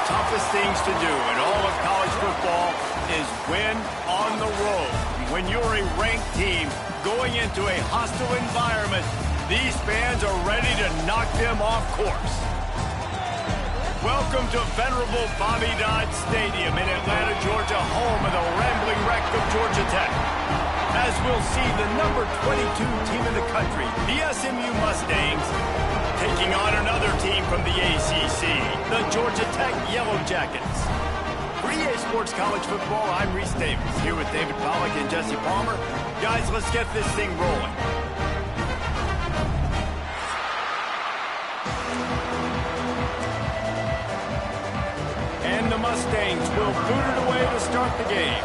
toughest things to do in all of college football is win on the road. When you're a ranked team going into a hostile environment, these fans are ready to knock them off course. Welcome to venerable Bobby Dodd Stadium in Atlanta, Georgia, home of the Rambling Wreck of Georgia Tech. As we'll see the number 22 team in the country, the SMU Mustangs, taking on another team from the ACC, the Georgia Tech Yellow Jackets. For EA Sports College Football, I'm Reese Davis, here with David Pollack and Jesse Palmer. Guys, let's get this thing rolling. And the Mustangs will boot it away to start the game.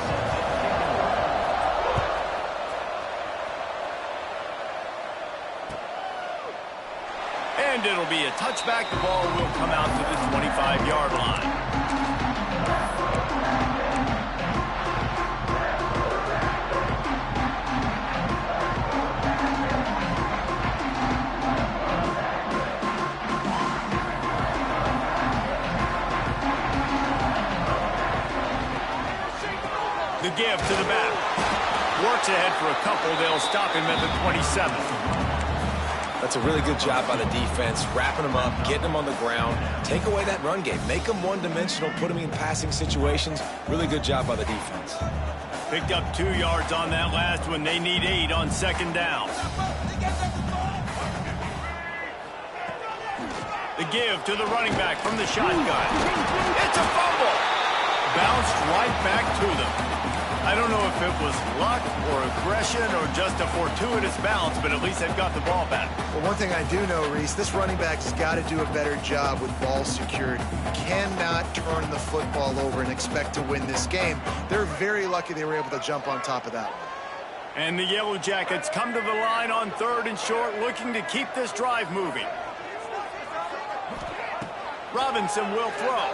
And it'll be a touchback. The ball will come out to the 25-yard line. The give to the back. Works ahead for a couple. They'll stop him at the 27. That's a really good job by the defense, wrapping them up, getting them on the ground. Take away that run game. Make them one-dimensional, put them in passing situations. Really good job by the defense. Picked up 2 yards on that last one. They need 8 on second down. The give to the running back from the shotgun. It's a fumble. Bounced right back to them. I don't know if it was luck or aggression or just a fortuitous bounce, but at least they've got the ball back. Well, one thing I do know, Reese, this running back has got to do a better job with ball security. Cannot turn the football over and expect to win this game. They're very lucky they were able to jump on top of that one. And the Yellow Jackets come to the line on 3rd and short, looking to keep this drive moving. Robinson will throw.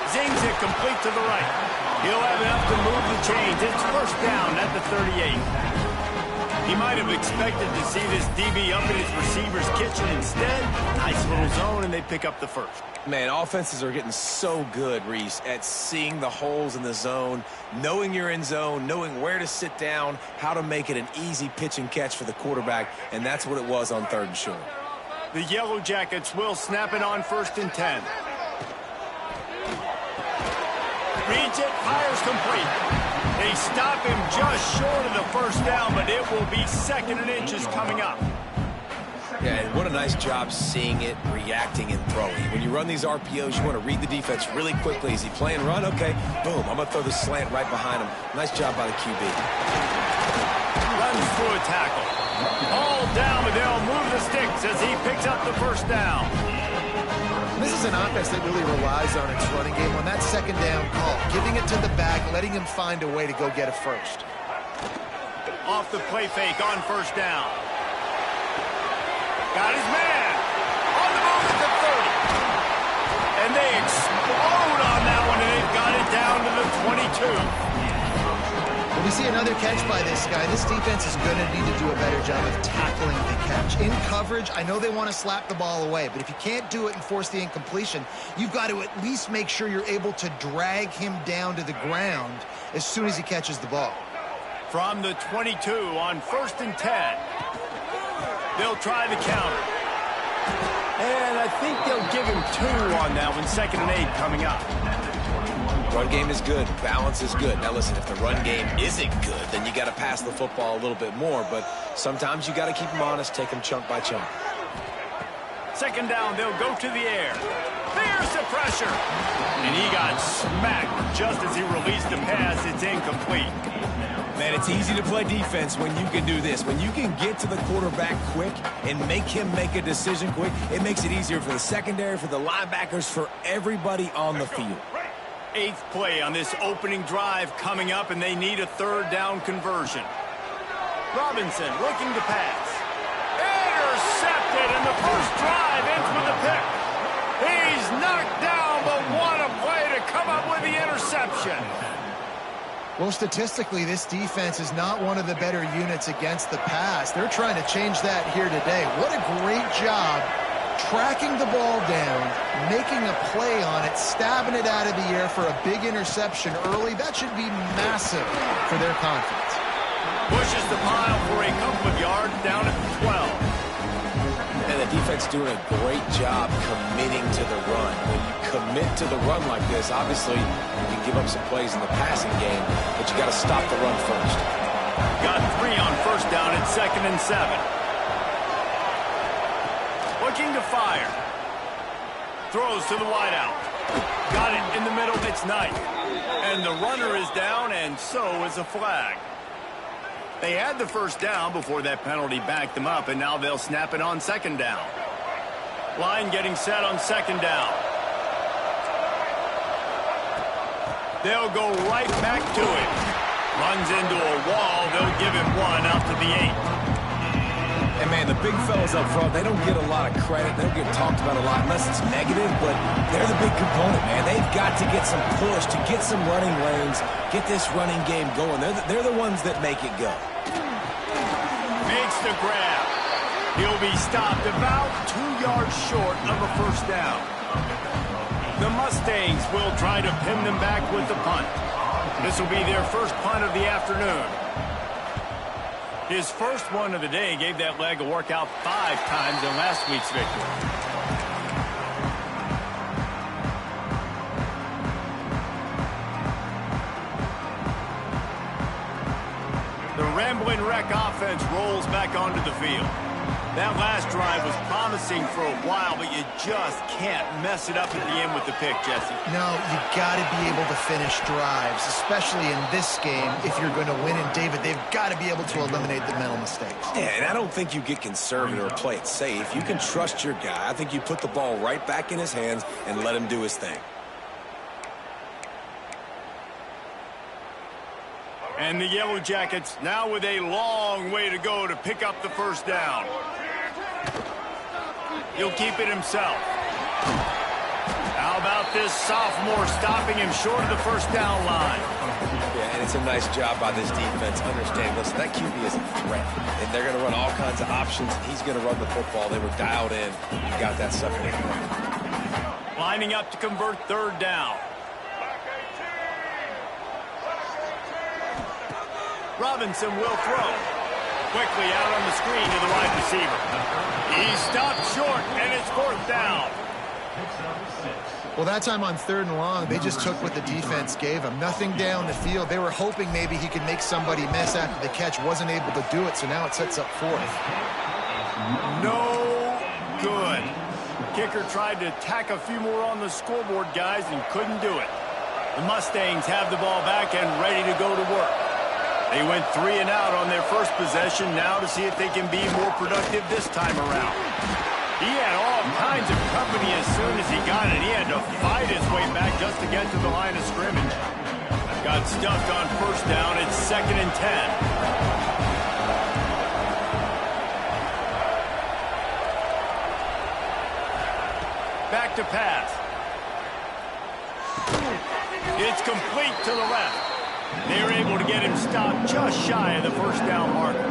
Zings it complete to the right. He'll have enough to move the chains. It's first down at the 38. He might have expected to see this DB up in his receiver's kitchen. Instead, nice little zone, and they pick up the first. Man, offenses are getting so good, Reese, at seeing the holes in the zone, knowing you're in zone, knowing where to sit down, how to make it an easy pitch and catch for the quarterback, and that's what it was on 3rd and short. The Yellow Jackets will snap it on 1st and 10. Reads it, fires complete. They stop him just short of the first down, but it will be 2nd and inches coming up. Yeah, and what a nice job seeing it, reacting, and throwing. When you run these RPOs, you want to read the defense really quickly. Is he playing run? Okay, boom, I'm going to throw the slant right behind him. Nice job by the QB. Runs through a tackle. All down, but they'll move the sticks as he picks up the first down. This is an offense that really relies on its running game on that 2nd down call, giving it to the back, letting him find a way to go get a first. Off the play fake on 1st down. Got his man. On the move at the 30. And they explode on that one, and they've got it down to the 22. When we see another catch by this guy, this defense is going to need to do a better job of tackling the catch. In coverage, I know they want to slap the ball away, but if you can't do it and force the incompletion, you've got to at least make sure you're able to drag him down to the ground as soon as he catches the ball. From the 22 on 1st and 10. They'll try the counter. And I think they'll give him 2 on that one. 2nd and 8 coming up. Run game is good. Balance is good. Now, listen, if the run game isn't good, then you got to pass the football a little bit more. But sometimes you got to keep them honest, take them chunk by chunk. 2nd down, they'll go to the air. There's the pressure. And he got smacked just as he released the pass. It's incomplete. Man, it's easy to play defense when you can do this. When you can get to the quarterback quick and make him make a decision quick, it makes it easier for the secondary, for the linebackers, for everybody on the field. 8th play on this opening drive coming up, and they need a 3rd down conversion. Robinson looking to pass. Intercepted, and the first drive ends with a pick. He's knocked down, but what a play to come up with the interception. Well, statistically, this defense is not one of the better units against the pass. They're trying to change that here today. What a great job tracking the ball down, making a play on it, stabbing it out of the air for a big interception early. That should be massive for their confidence. Pushes the pile for a couple of yards down at 12. And the defense doing a great job committing to the run. When you commit to the run like this, obviously you can give up some plays in the passing game, but you got to stop the run first. Got 3 on first down at 2nd and 7. Looking to fire. Throws to the wideout. Got it in the middle. It's Knight. And the runner is down, and so is a flag. They had the first down before that penalty backed them up, and now they'll snap it on 2nd down. Line getting set on 2nd down. They'll go right back to it. Runs into a wall. They'll give him 1 out to the 8. And, man, the big fellas up front, they don't get a lot of credit. They don't get talked about a lot unless it's negative, but they're the big component, man. They've got to get some push, to get some running lanes, get this running game going. They're the ones that make it go. Makes the grab. He'll be stopped about 2 yards short of a first down. The Mustangs will try to pin them back with the punt. This will be their first punt of the afternoon. His first one of the day gave that leg a workout 5 times in last week's victory. The Ramblin' Wreck offense rolls back onto the field. That last drive was promising for a while, but you just can't mess it up at the end with the pick, Jesse. No, you got to be able to finish drives, especially in this game. If you're going to win, and David, they've got to be able to eliminate the mental mistakes. Yeah, and I don't think you get conservative or play it safe. You can trust your guy. I think you put the ball right back in his hands and let him do his thing. And the Yellow Jackets now with a long way to go to pick up the first down. He'll keep it himself. How about this sophomore stopping him short of the first down line? Yeah, and it's a nice job by this defense. Understand, listen, that QB is a threat. And they're going to run all kinds of options. He's going to run the football. They were dialed in. He got that sucker in front. Lining up to convert 3rd down. Robinson will throw. Quickly out on the screen to the wide receiver. He stopped short, and it's 4th down. Well, that time on 3rd and long, they just took what the defense gave him. Nothing down the field. They were hoping maybe he could make somebody miss after the catch. Wasn't able to do it, so now it sets up 4th. No good. Kicker tried to tack a few more on the scoreboard, guys, and couldn't do it. The Mustangs have the ball back and ready to go to work. They went 3 and out on their first possession, now to see if they can be more productive this time around. He had all kinds of company as soon as he got it. He had to fight his way back just to get to the line of scrimmage. Got stuffed on first down. It's 2nd and 10. Back to pass. It's complete to the left. They were able to get him stopped just shy of the first down marker.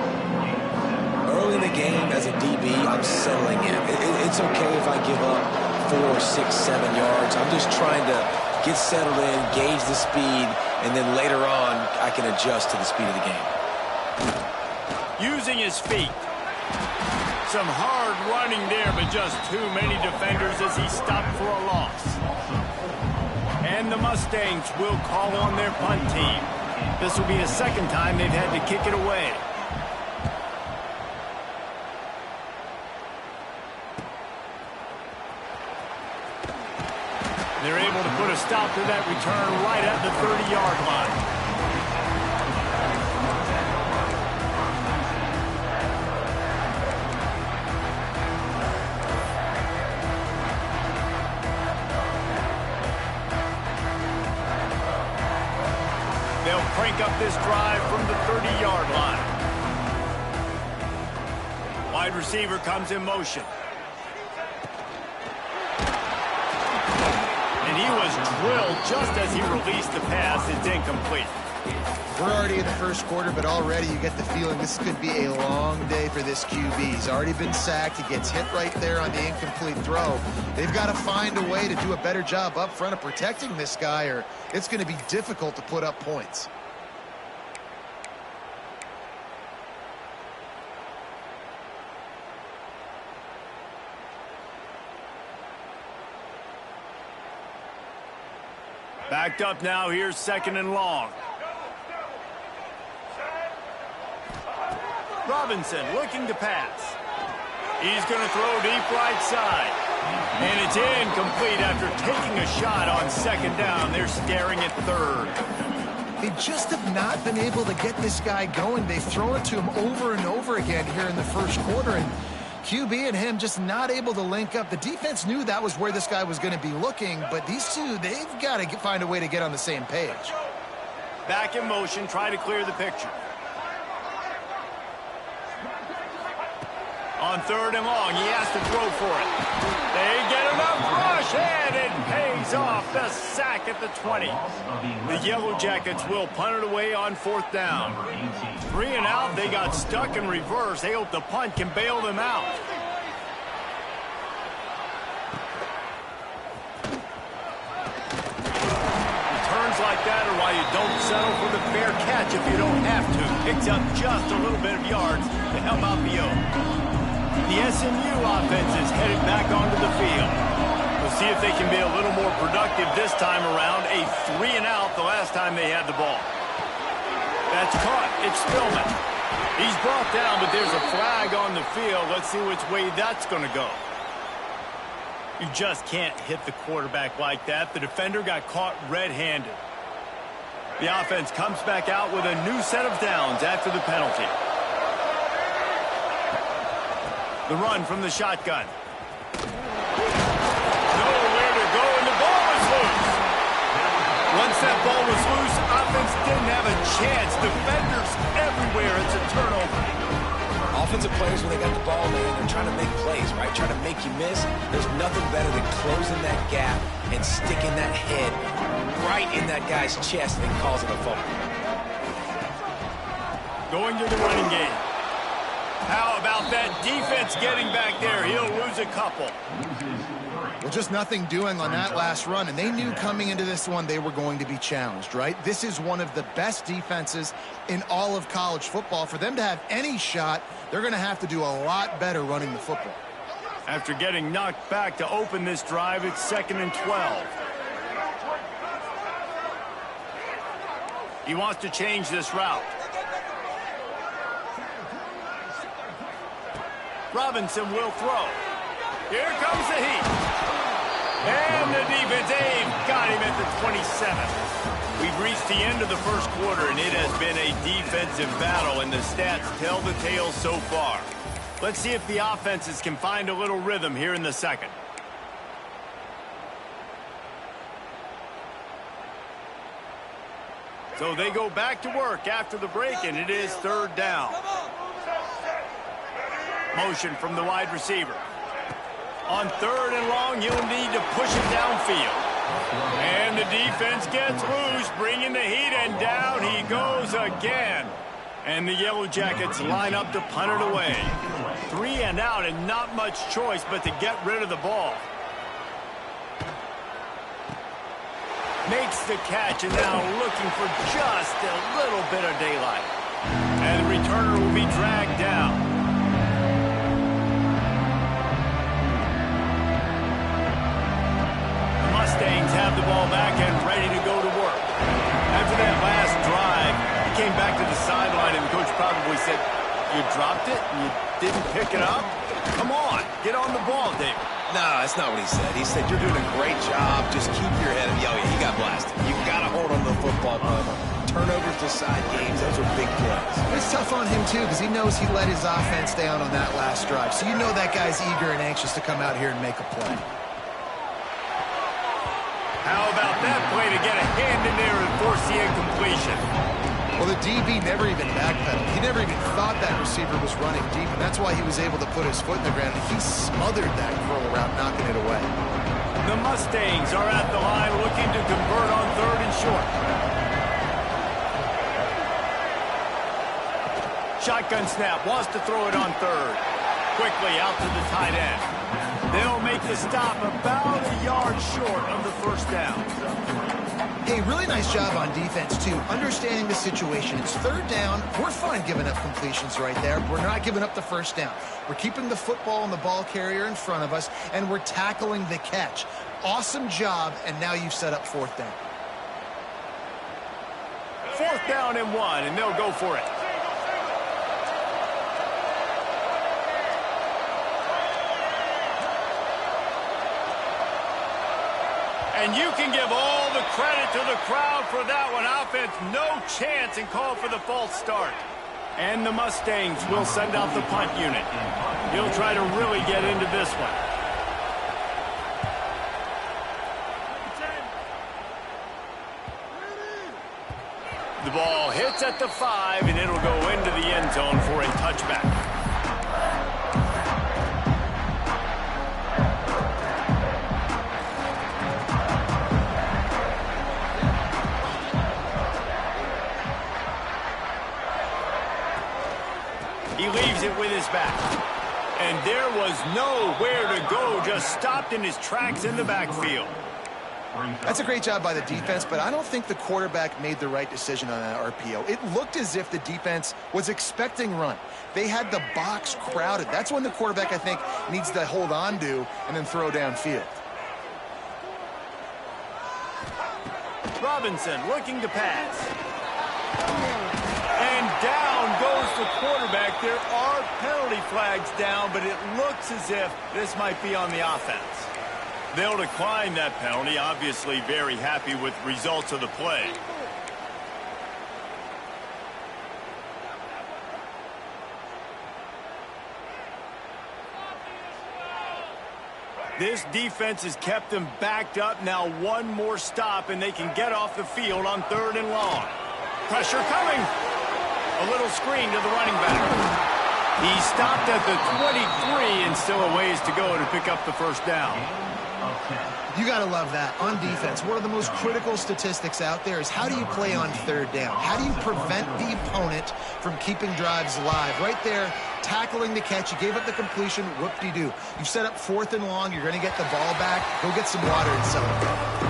Early in the game, as a DB, I'm settling in. It's okay if I give up 4, 6, 7 yards. I'm just trying to get settled in, gauge the speed, and then later on, I can adjust to the speed of the game. Using his feet. Some hard running there, but just too many defenders as he stopped for a loss. And the Mustangs will call on their punt team. This will be the 2nd time they've had to kick it away. They're able to put a stop to that return right at the 30-yard line. They'll crank up this drive from the 30-yard line. Wide receiver comes in motion. And he was drilled just as he released the pass. It's incomplete. We're already in the first quarter, but already you get the feeling this could be a long day for this QB. He's already been sacked. He gets hit right there on the incomplete throw. They've got to find a way to do a better job up front of protecting this guy, or it's going to be difficult to put up points. Backed up now, here's 2nd and long. Robinson looking to pass. He's going to throw deep right side. And it's incomplete after taking a shot on 2nd down. They're staring at 3rd. They just have not been able to get this guy going. They've thrown it to him over and over again here in the first quarter, and QB and him just not able to link up. The defense knew that was where this guy was going to be looking, but these two, they've got to find a way to get on the same page. Back in motion, try to clear the picture. On 3rd and long, he has to throw for it. They get enough rush, and it pays off. The sack at the 20. The Yellow Jackets will punt it away on 4th down. 3 and out, they got stuck in reverse. They hope the punt can bail them out. Returns like that are why you don't settle for the fair catch if you don't have to. Picks up just a little bit of yards to help out the Oak. The SMU offense is headed back onto the field. We'll see if they can be a little more productive this time around. A 3 and out the last time they had the ball. That's caught. It's Spillman. He's brought down, but there's a flag on the field. Let's see which way that's going to go. You just can't hit the quarterback like that. The defender got caught red-handed. The offense comes back out with a new set of downs after the penalty. The run from the shotgun. Nowhere to go, and the ball is loose. Once that ball was loose, offense didn't have a chance. Defenders everywhere. It's a turnover. Offensive players, when they got the ball, man, they're trying to make plays, right? Trying to make you miss. There's nothing better than closing that gap and sticking that head right in that guy's chest and causing a fumble. Going to the running game. How about that defense getting back there? He'll lose a couple. Well, just nothing doing on that last run, and they knew coming into this one they were going to be challenged, right? This is one of the best defenses in all of college football. For them to have any shot, they're going to have to do a lot better running the football. After getting knocked back to open this drive, it's 2nd and 12. He wants to change this route. Robinson will throw. Here comes the heat. And the defense, they've got him at the 27. We've reached the end of the first quarter, and it has been a defensive battle, and the stats tell the tale so far. Let's see if the offenses can find a little rhythm here in the second. So they go back to work after the break, and it is 3rd down. Motion from the wide receiver. On 3rd and long, you'll need to push it downfield. And the defense gets loose, bringing the heat, and down he goes again. And the Yellow Jackets line up to punt it away. 3 and out, and not much choice but to get rid of the ball. Makes the catch, and now looking for just a little bit of daylight. And the returner will be dragged down. Mustangs have the ball back and ready to go to work. After that last drive, he came back to the sideline, and the coach probably said, "You dropped it and you didn't pick it up? Come on, get on the ball, David." No, that's not what he said. He said, "You're doing a great job. Just keep your head up." Oh, yeah, he got blasted. You got to hold on to the football, brother. Turnovers decide games. Those are big plays. It's tough on him, too, because he knows he let his offense down on that last drive. So you know that guy's eager and anxious to come out here and make a play. How about that play to get a hand in there and force the incompletion? Well, the DB never even backpedaled. He never even thought that receiver was running deep, and that's why he was able to put his foot in the ground. He smothered that curl around, knocking it away. The Mustangs are at the line looking to convert on 3rd and short. shotgun snap, wants to throw it on third. Quickly out to the tight end. They'll make the stop about a yard short of the first down. Hey, really nice job on defense, too, understanding the situation. It's third down. We're fine giving up completions right there. We're not giving up the first down. We're keeping the football and the ball carrier in front of us, and we're tackling the catch. Awesome job, and now you've set up fourth down. Fourth down and 1, and they'll go for it. And you can give all the credit to the crowd for that one. Offense, no chance, and call for the false start. And the Mustangs will send out the punt unit. He'll try to really get into this one. The ball hits at the 5, and it'll go into the end zone for a touchback. He leaves it with his back. And there was nowhere to go, just stopped in his tracks in the backfield. That's a great job by the defense, but I don't think the quarterback made the right decision on that RPO. It looked as if the defense was expecting run. They had the box crowded. That's when the quarterback, I think, needs to hold on to and then throw downfield. Robinson looking to pass. And down goes the quarterback. There are penalty flags down, but it looks as if this might be on the offense. They'll decline that penalty, obviously very happy with the results of the play. This defense has kept them backed up. Now one more stop, and they can get off the field on 3rd and long. Pressure coming. A little screen to the running back. He stopped at the 23 and still a ways to go to pick up the first down. You got to love that. On defense, one of the most critical statistics out there is how do you play on 3rd down? How do you prevent the opponent from keeping drives alive? Right there, tackling the catch. You gave up the completion. Whoop-de-doo. You've set up 4th and long. You're going to get the ball back. Go get some water and celebrate.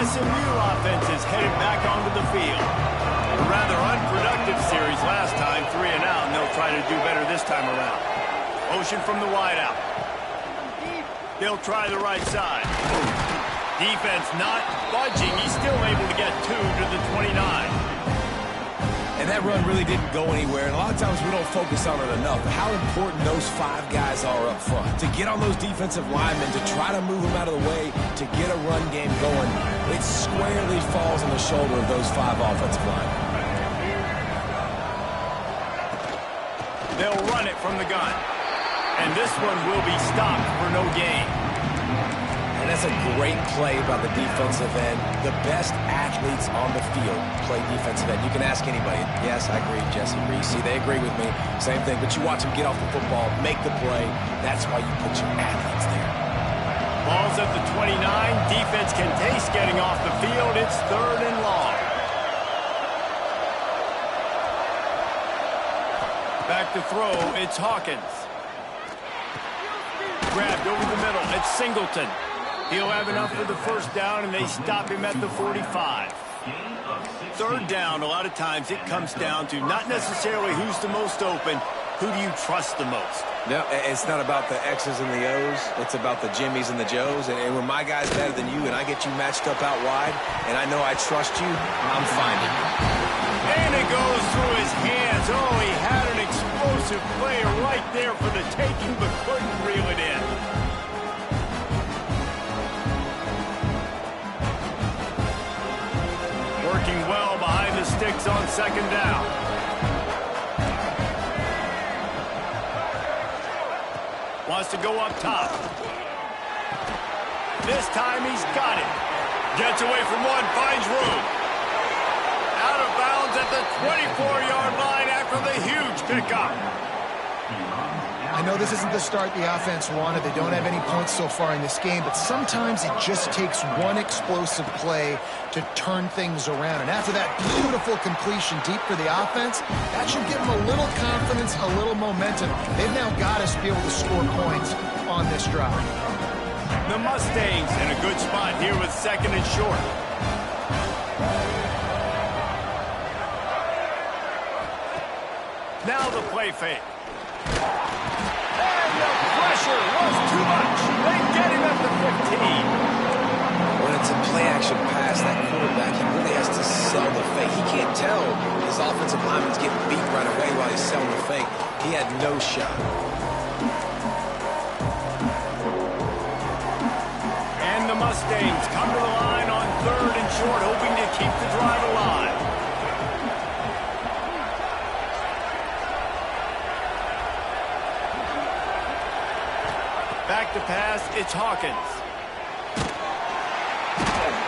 SMU offense is headed back onto the field. A rather unproductive series last time, 3 and out, and they'll try to do better this time around. Motion from the wideout. They'll try the right side. Defense not budging. He's still able to get 2 to the 29. And that run really didn't go anywhere. And a lot of times we don't focus on it enough. How important those 5 guys are up front. To get on those defensive linemen, to try to move them out of the way, to get a run game going, it squarely falls on the shoulder of those 5 offensive linemen. They'll run it from the gun. And this one will be stopped for no gain. And that's a great play by the defensive end. The best athletes on the field play defensive end. You can ask anybody. Yes, I agree, Jesse Reese. See, they agree with me. Same thing. But you watch them get off the football, make the play. That's why you put your athletes there. Ball's at the 29. Defense can taste getting off the field. It's 3rd and long. Back to throw. It's Hawkins. Grabbed over the middle. It's Singleton. He'll have enough for the first down, and they stop him at the 45. 3rd down, a lot of times it comes down to not necessarily who's the most open, who do you trust the most? No, it's not about the X's and the O's. It's about the Jimmys and the Joes. And when my guy's better than you and I get you matched up out wide, and I know I trust you, I'm finding you. And it goes through his hands. Oh, he had an explosive player right there for the taking, but couldn't reel it in. Working well behind the sticks on 2nd down. Wants to go up top. This time he's got it. Gets away from one, finds room. Out of bounds at the 24-yard line after the huge pickup. I know this isn't the start the offense wanted. They don't have any points so far in this game, but sometimes it just takes one explosive play to turn things around. And after that beautiful completion deep for the offense, that should give them a little confidence, a little momentum. They've now got to be able to score points on this drive. The Mustangs in a good spot here with second and short. Now the play fake. And the pressure was too much. They get him at the 15. When it's a play-action pass, that quarterback, he really has to sell the fake. He can't tell his offensive lineman's getting beat right away while he's selling the fake. He had no shot. And the Mustangs come to the line on third and short, hoping to keep the drive alive. Back to pass, it's Hawkins.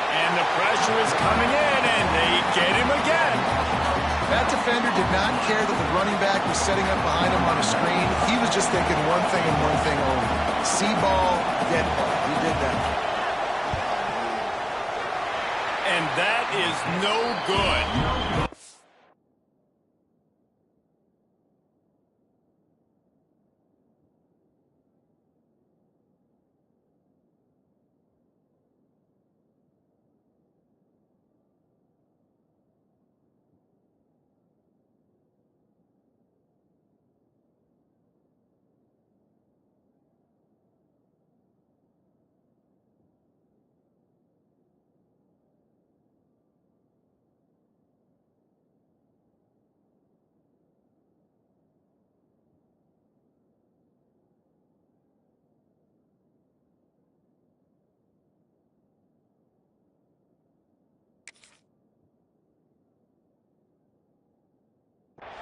And the pressure is coming in, and they get him again. That defender did not care that the running back was setting up behind him on a screen. He was just thinking one thing and one thing only. See ball, get ball. He did that. And that is no good.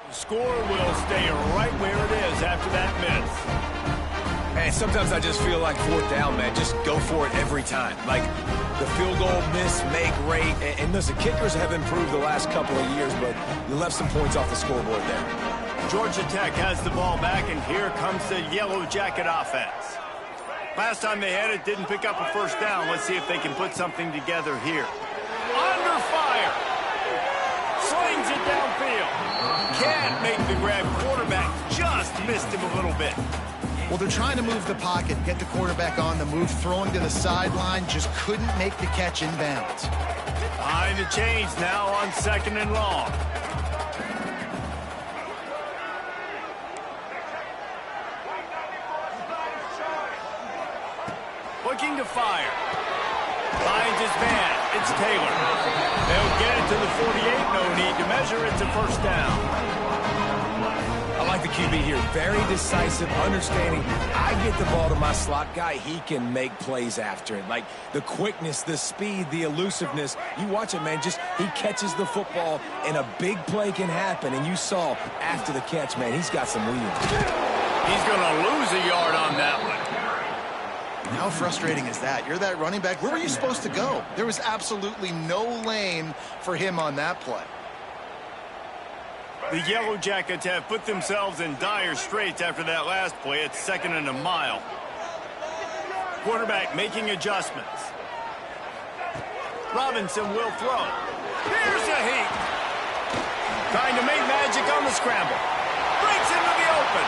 The score will stay right where it is after that miss. And sometimes I just feel like fourth down, man. Just go for it every time. Like the field goal miss, make rate. And listen, kickers have improved the last couple of years, but you left some points off the scoreboard there. Georgia Tech has the ball back, and here comes the Yellow Jacket offense. Last time they had it, didn't pick up a first down. Let's see if they can put something together here. Under fire. Slings it downfield. Can't make the grab. Quarterback just missed him a little bit. Well, they're trying to move the pocket, get the quarterback on the move, throwing to the sideline, just couldn't make the catch inbounds. Behind the chains now on second and long. Looking to fire. Finds his man. It's Taylor. They'll get it to the 48. No need to measure. It's a first down. I like the QB here. Very decisive, understanding. I get the ball to my slot guy. He can make plays after it. Like the quickness, the speed, the elusiveness. You watch it, man. Just he catches the football, and a big play can happen. And you saw after the catch, man, he's got some wheels. He's going to lose a yard on that one. How frustrating is that? You're that running back. Where were you supposed to go? There was absolutely no lane for him on that play. The Yellow Jackets have put themselves in dire straits after that last play. It's second and a mile. Quarterback making adjustments. Robinson will throw. Here's a heat. Trying to make magic on the scramble. Breaks into the open.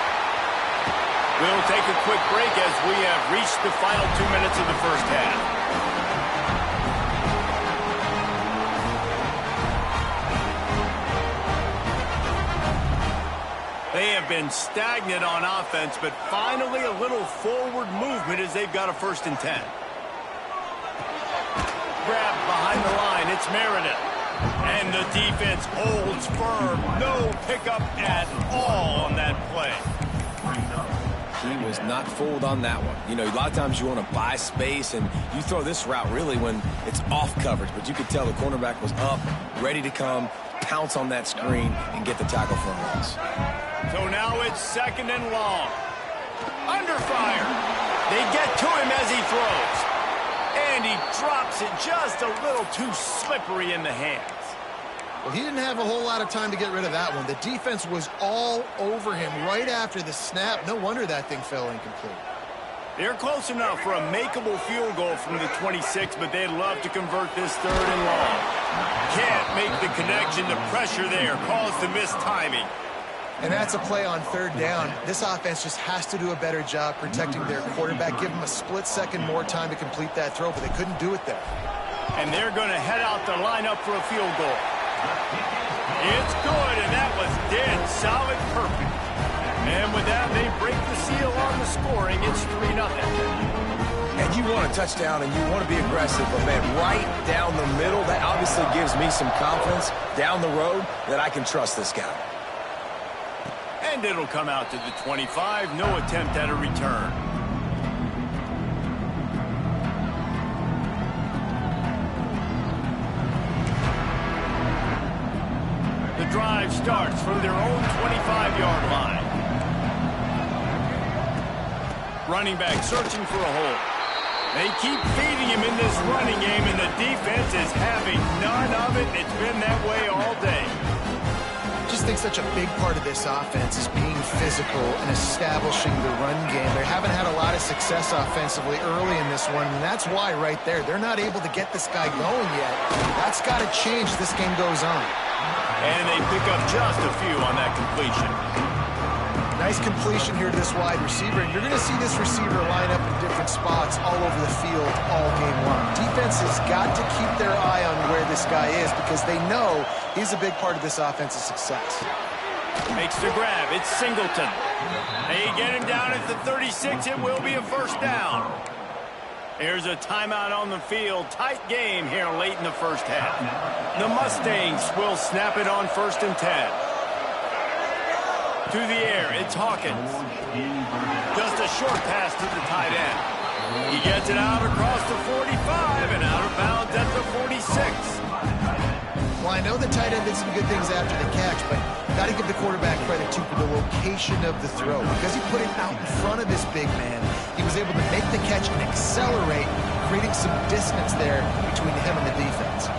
We'll take a quick break as we have reached the final 2 minutes of the first half. They have been stagnant on offense, but finally a little forward movement as they've got a 1st and 10. Grabbed behind the line, it's Meredith. And the defense holds firm. No pickup at all on that play. He was not fooled on that one. You know, a lot of times you want to buy space, and you throw this route really when it's off coverage. But you could tell the cornerback was up, ready to come, pounce on that screen, and get the tackle for a loss. So now it's second and long. Under fire. They get to him as he throws. And he drops it just a little too slippery in the hands. Well, he didn't have a whole lot of time to get rid of that one. The defense was all over him right after the snap. No wonder that thing fell incomplete. They're close enough for a makeable field goal from the 26, but they'd love to convert this 3rd and long. Can't make the connection. The pressure there caused the missed timing. And that's a play on 3rd down. This offense just has to do a better job protecting their quarterback. Give them a split second more time to complete that throw, but they couldn't do it there. And they're going to head out the lineup for a field goal. It's good, and that was dead solid perfect. And with that, they break the seal on the scoring. It's 3-0. And you want a touchdown and you want to be aggressive, but man, right down the middle, that obviously gives me some confidence down the road that I can trust this guy. And it'll come out to the 25. No attempt at a return. The drive starts from their own 25-yard line. Running back searching for a hole. They keep feeding him in this running game, and the defense is having none of it. It's been that way all day. I just think such a big part of this offense is being physical and establishing the run game. They haven't had a lot of success offensively early in this one, and that's why right there, they're not able to get this guy going yet. That's got to change as this game goes on. And they pick up just a few on that completion. Nice completion here to this wide receiver, and you're going to see this receiver line up in different spots all over the field all game long. Defense has got to keep their eye on where this guy is because they know he's a big part of this offense's success. Makes the grab. It's Singleton. They get him down at the 36. It will be a 1st down. Here's a timeout on the field. Tight game here late in the 1st half. The Mustangs will snap it on 1st and 10. To the air, it's Hawkins. Just a short pass to the tight end. He gets it out across the 45 and out of bounds at the 46. Well, I know the tight end did some good things after the catch, but got to give the quarterback credit, too, for the location of the throw. Because he put it out in front of his big man, he was able to make the catch and accelerate, creating some distance there between him and the defense.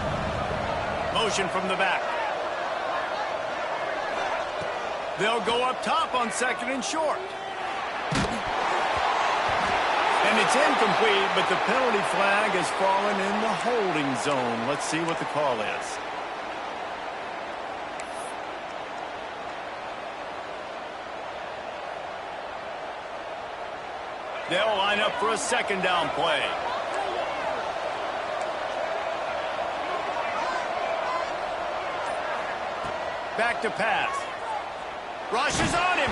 Motion from the back. They'll go up top on 2nd and short. And it's incomplete, but the penalty flag has fallen in the holding zone. Let's see what the call is. They'll line up for a 2nd down play. Back to pass. Rushes on him.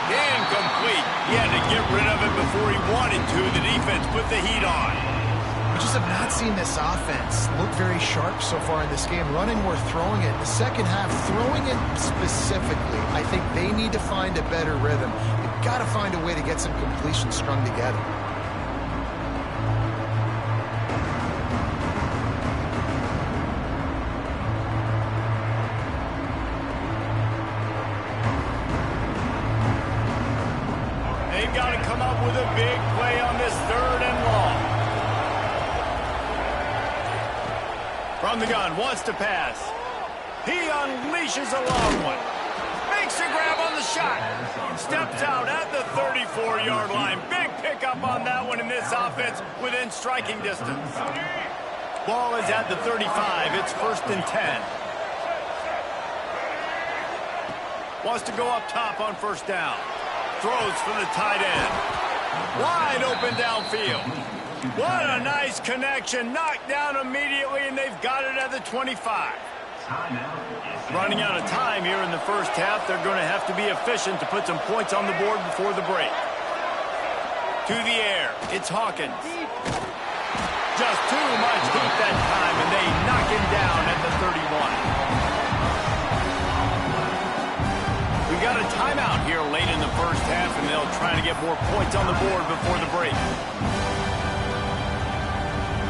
Incomplete. He had to get rid of it before he wanted to. The defense put the heat on. We just have not seen this offense look very sharp so far in this game. Running or throwing it. The 2nd half, throwing it specifically, I think they need to find a better rhythm. They've got to find a way to get some completions strung together. Got to come up with a big play on this 3rd and long. From the gun, wants to pass. He unleashes a long one. Makes a grab on the shot. Steps out at the 34-yard line. Big pickup on that one in this offense within striking distance. Ball is at the 35. It's 1st and 10. Wants to go up top on 1st down. Throws from the tight end. Wide open downfield. What a nice connection. Knocked down immediately, and they've got it at the 25. Running out of time here in the 1st half. They're going to have to be efficient to put some points on the board before the break. To the air. It's Hawkins. Just too much heat that time, and they knock him down at the 31. We got a timeout here late in the 1st half, and they'll try to get more points on the board before the break.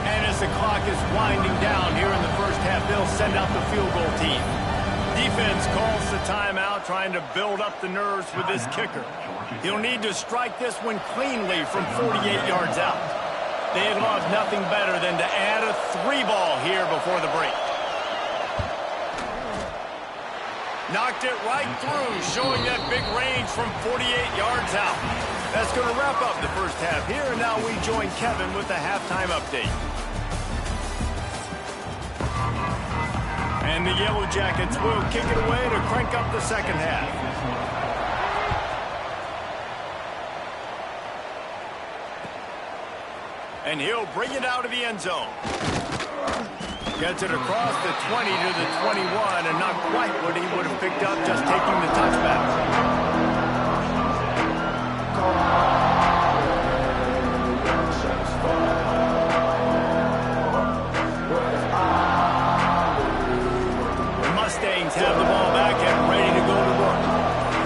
And as the clock is winding down here in the 1st half, they'll send out the field goal team. Defense calls the timeout, trying to build up the nerves with this kicker. He'll need to strike this one cleanly from 48 yards out. They'd love nothing better than to add a 3 ball here before the break. Knocked it right through, showing that big range from 48 yards out. That's going to wrap up the first half here, and now we join Kevin with the halftime update. And the Yellow Jackets will kick it away to crank up the second half. And he'll bring it out of the end zone. Gets it across the 20 to the 21, and not quite what he would have picked up just taking the touchback. The Mustangs have the ball back and ready to go to work.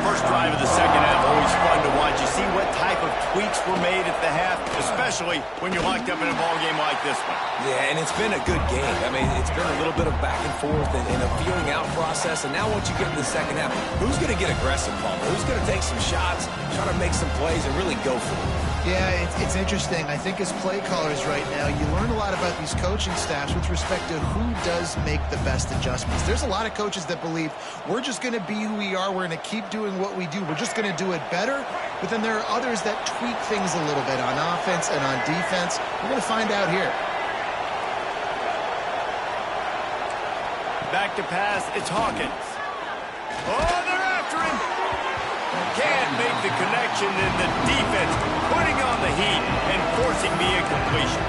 First drive of the second half, always fun to watch. You see what type of tweaks were made at the half, especially when you're locked up in a ball game like this one. Yeah, and it's been a good game. I mean, it's been a little bit of back and forth and a feeling out process. And now once you get in the second half, who's going to get aggressive, Palmer? Who's going to take some shots, try to make some plays, and really go for it? Yeah, it's interesting. I think as play callers right now, you learn a lot about these coaching staffs with respect to who does make the best adjustments. There's a lot of coaches that believe we're just going to be who we are. We're going to keep doing what we do. We're just going to do it better. But then there are others that tweak things a little bit on offense and on defense. We're going to find out here. Back to pass, it's Hawkins. Oh, they're after him. Can't make the connection, and the defense putting on the heat and forcing the incompletion.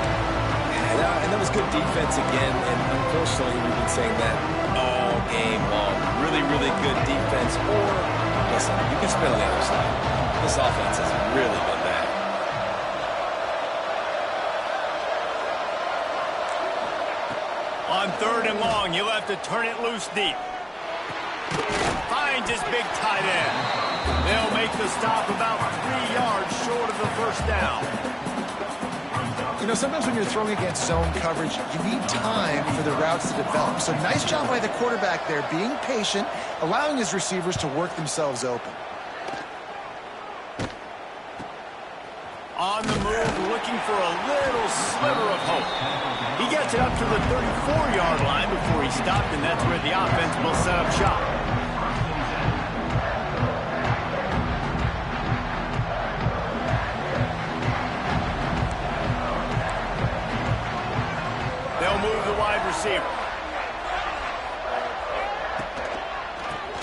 And that was good defense again, and unfortunately we've been saying that all game long. Really, really good defense. Or, listen, you can spin on the other side. This offense has really been bad. On third and long, you'll have to turn it loose deep. Finds his big tight end. They'll make the stop about 3 yards short of the first down. You know, sometimes when you're throwing against zone coverage, you need time for the routes to develop. So nice job by the quarterback there, being patient, allowing his receivers to work themselves open. On the move, looking for a little sliver of hope. He gets it up to the 34-yard line before he stopped, and that's where the offense will set up shop. They'll move the wide receiver.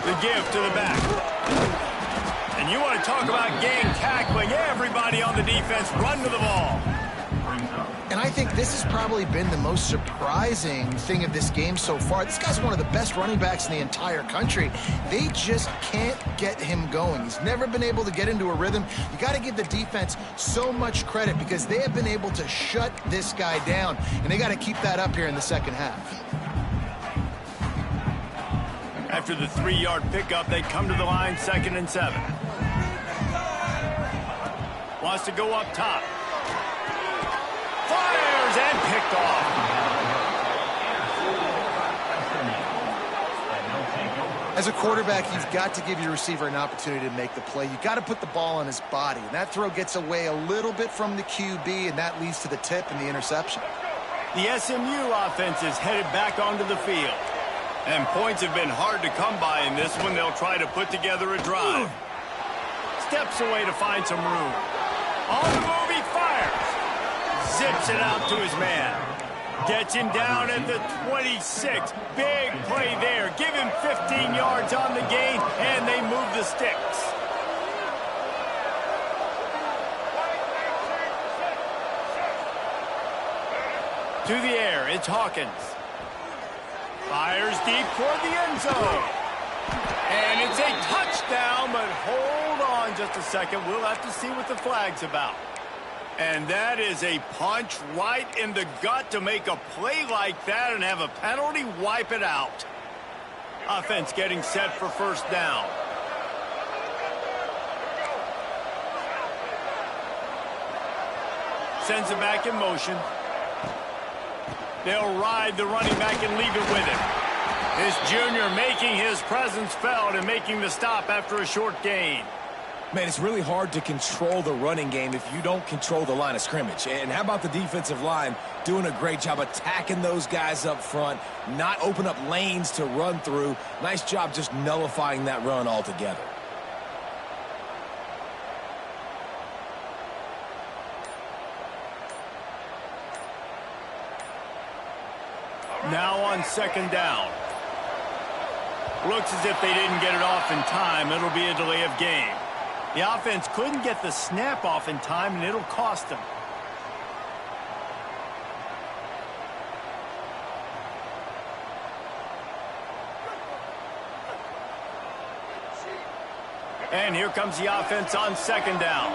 The give to the back. And you want to talk about gang tackling. Everybody on the defense run to the ball. And I think this has probably been the most surprising thing of this game so far. This guy's one of the best running backs in the entire country. They just can't get him going. He's never been able to get into a rhythm. You got to give the defense so much credit because they have been able to shut this guy down. And they got to keep that up here in the second half. After the 3-yard pickup, they come to the line, 2nd and 7. Wants to go up top. Fires and picked off. As a quarterback, you've got to give your receiver an opportunity to make the play. You've got to put the ball on his body. And that throw gets away a little bit from the QB, and that leads to the tip and the interception. The SMU offense is headed back onto the field. And points have been hard to come by in this one. They'll try to put together a drive. Steps away to find some room. On the move, he fires. Zips it out to his man. Gets him down at the 26. Big play there. Give him 15 yards on the gain, and they move the sticks. To the air, it's Hawkins. Fires deep toward the end zone. And it's a touchdown, but hold on just a second. We'll have to see what the flag's about. And that is a punch right in the gut to make a play like that and have a penalty wipe it out. Offense getting set for first down. Sends it back in motion. They'll ride the running back and leave it with him. This junior making his presence felt and making the stop after a short gain. Man, it's really hard to control the running game if you don't control the line of scrimmage. And how about the defensive line doing a great job attacking those guys up front, not open up lanes to run through. Nice job just nullifying that run altogether. Now on second down. Looks as if they didn't get it off in time. It'll be a delay of game. The offense couldn't get the snap off in time, and it'll cost them. And here comes the offense on second down.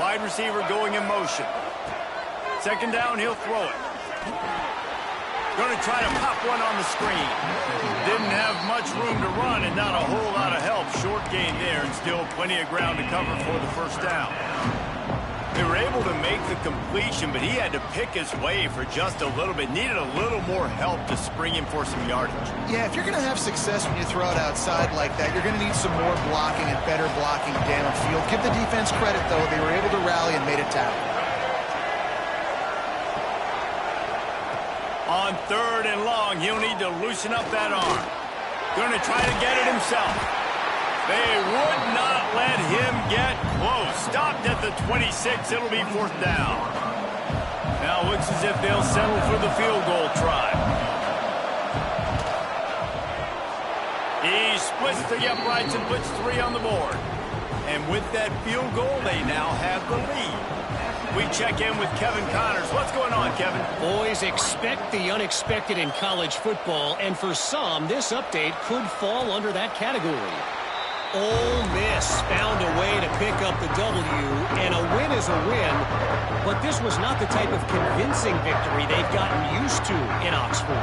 Wide receiver going in motion. Second down, he'll throw it. Going to try to pop one on the screen. Didn't have much room to run and not a whole lot of help. Short gain there and still plenty of ground to cover for the first down. They were able to make the completion, but he had to pick his way for just a little bit. Needed a little more help to spring him for some yardage. Yeah, if you're going to have success when you throw it outside like that, you're going to need some more blocking and better blocking downfield. Give the defense credit, though. They were able to rally and made a tackle. On third and long, he'll need to loosen up that arm. Going to try to get it himself. They would not let him get close. Stopped at the 26. It'll be fourth down. Now looks as if they'll settle for the field goal try. He splits the uprights and puts 3 on the board. And with that field goal, they now have the lead. We check in with Kevin Connors. What's going on, Kevin? Boys, expect the unexpected in college football, and for some, this update could fall under that category. Ole Miss found a way to pick up the W, and a win is a win, but this was not the type of convincing victory they've gotten used to in Oxford.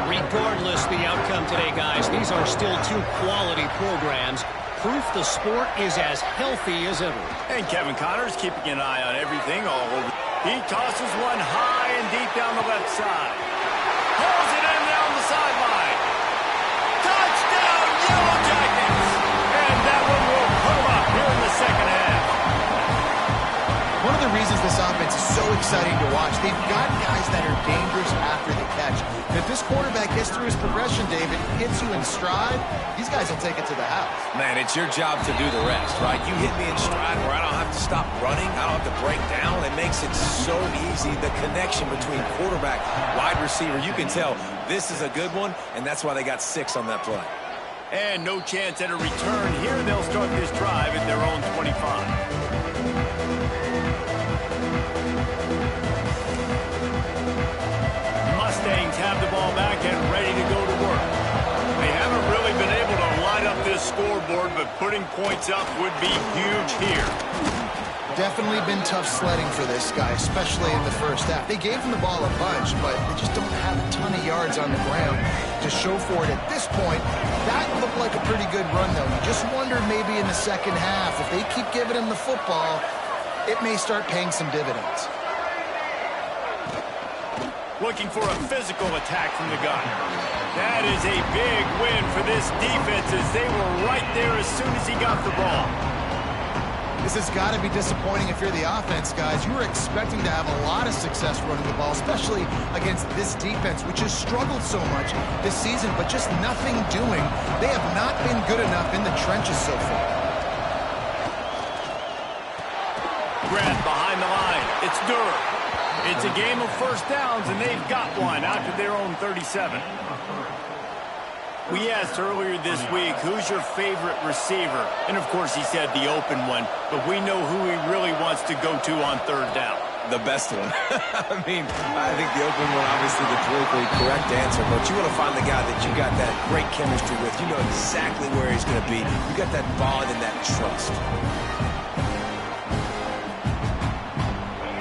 Regardless the outcome today, guys, these are still 2 quality programs. Proof the sport is as healthy as ever. And Kevin Connors keeping an eye on everything all over. He tosses one high and deep down the left side. Pulls it in down the sideline. Touchdown, Yellow Jackets! And that one will put them up here in the second half. One of the reasons this offense is so exciting to watch, they've got guys that are dangerous after the catch. And if this quarterback gets through his progression, David, hits you in stride, these guys will take it to the house. Man, it's your job to do the rest, right? You hit me in stride where I don't have to stop running. I don't have to break down. It makes it so easy. The connection between quarterback, wide receiver, you can tell this is a good one, and that's why they got 6 on that play. And no chance at a return here. They'll start this drive at their own 25. Mustangs have the ball back and ready to go to work. They haven't really been able to light up this scoreboard, but putting points up would be huge here. Definitely been tough sledding for this guy, especially in the first half. They gave him the ball a bunch, but they just don't have a ton of yards on the ground to show for it at this point. That looked like a pretty good run, though. You just wonder maybe in the second half, if they keep giving him the football, it may start paying some dividends. Looking for a physical attack from the gun. That is a big win for this defense as they were right there as soon as he got the ball. This has got to be disappointing if you're the offense, guys. You were expecting to have a lot of success running the ball, especially against this defense, which has struggled so much this season, but just nothing doing. They have not been good enough in the trenches so far. Grant behind the line. It's Durham. It's a game of first downs, and they've got one out to their own 37. We asked earlier this week, who's your favorite receiver? And, of course, he said the open one, but we know who he really wants to go to on third down. The best one. I mean, I think the open one, obviously the politically correct answer, but you want to find the guy that you got that great chemistry with. You know exactly where he's going to be. You got that bond and that trust.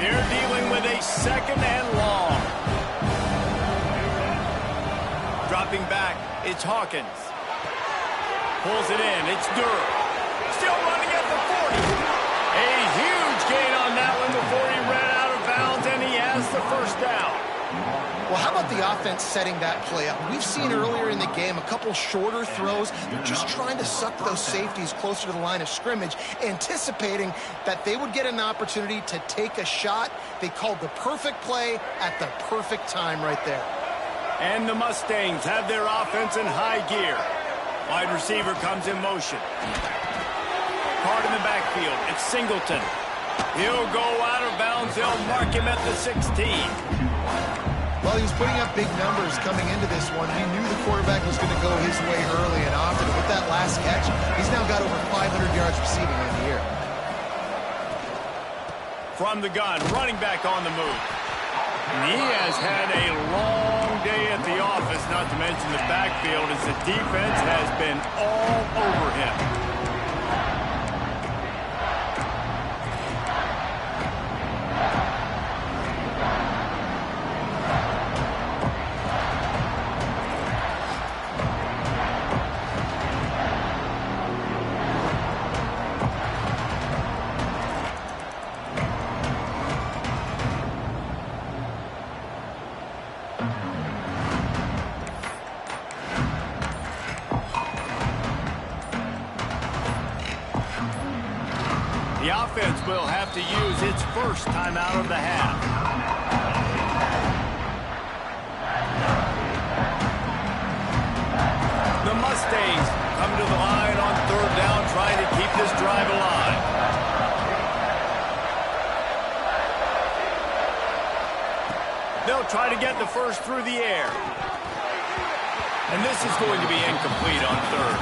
They're dealing with a second and long. Dropping back, it's Hawkins. Pulls it in, it's Durham. Still running at the 40. A huge gain on that one before he ran out of bounds, and he has the first down. Well, how about the offense setting that play up? We've seen earlier in the game a couple shorter throws. They're just trying to suck those safeties closer to the line of scrimmage, anticipating that they would get an opportunity to take a shot. They called the perfect play at the perfect time right there. And the Mustangs have their offense in high gear. Wide receiver comes in motion. Card in the backfield. It's Singleton. He'll go out of bounds. They'll mark him at the 16. Well, he was putting up big numbers coming into this one. He knew the quarterback was going to go his way early and often. With that last catch, he's now got over 500 yards receiving on the year. From the gun, running back on the move. And he has had a long day at the office, not to mention the backfield, as the defense has been all over him. The offense will have to use its first timeout of the half. The Mustangs come to the line on third down, trying to keep this drive alive. They'll try to get the first through the air. And this is going to be incomplete on third.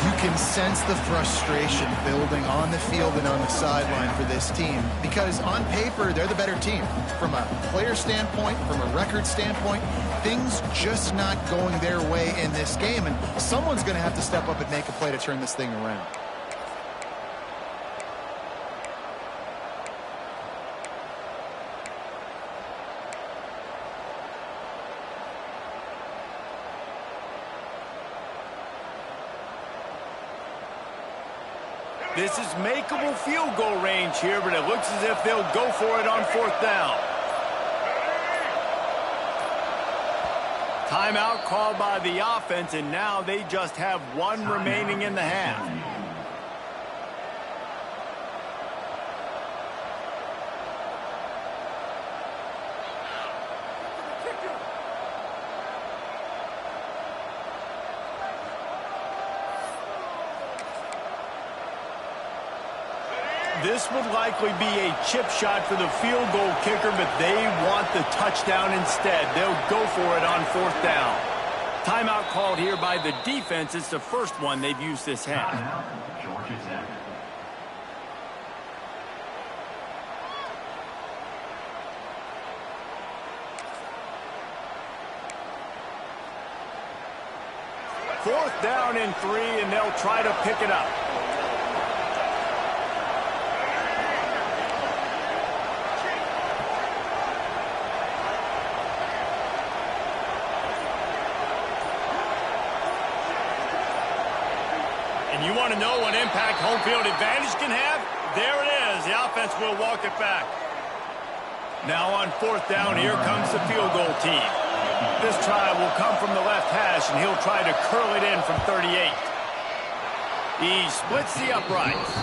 You can sense the frustration building on the field and on the sideline for this team because on paper, they're the better team. From a player standpoint, from a record standpoint, things just not going their way in this game, and someone's going to have to step up and make a play to turn this thing around. This is makeable field goal range here, but it looks as if they'll go for it on fourth down. Timeout called by the offense, and now they just have one remaining in the half. This would likely be a chip shot for the field goal kicker, but they want the touchdown instead. They'll go for it on fourth down. Timeout called here by the defense. It's the first one they've used this half. Fourth down and 3, and they'll try to pick it up. You want to know what impact home field advantage can have? There it is. The offense will walk it back. Now on fourth down, here comes the field goal team. This try will come from the left hash, and he'll try to curl it in from 38. He splits the uprights.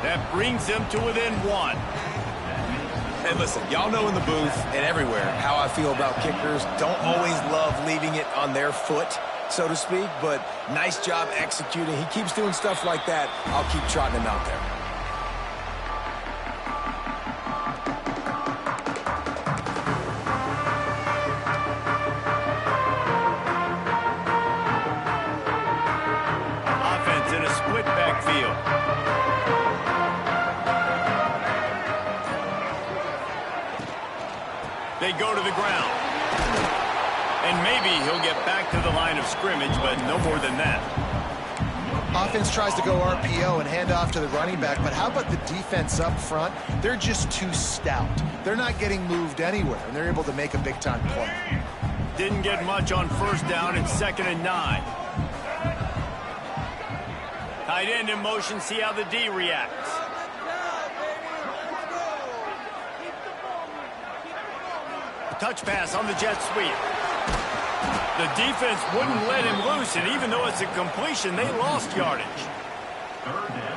That brings him to within 1. And listen, y'all know in the booth and everywhere how I feel about kickers. Don't always love leaving it on their foot, so to speak, but nice job executing. He keeps doing stuff like that. I'll keep trotting him out there. Offense in a split backfield. They go to the ground. And maybe he'll get back to the line of scrimmage, but no more than that. Offense tries to go RPO and hand off to the running back, but how about the defense up front? They're just too stout. They're not getting moved anywhere, and they're able to make a big-time play. Didn't get much on first down. It's 2nd and 9. Tight end in motion. See how the D reacts. touch pass on the jet sweep. The defense wouldn't let him loose, and even though it's a completion, they lost yardage.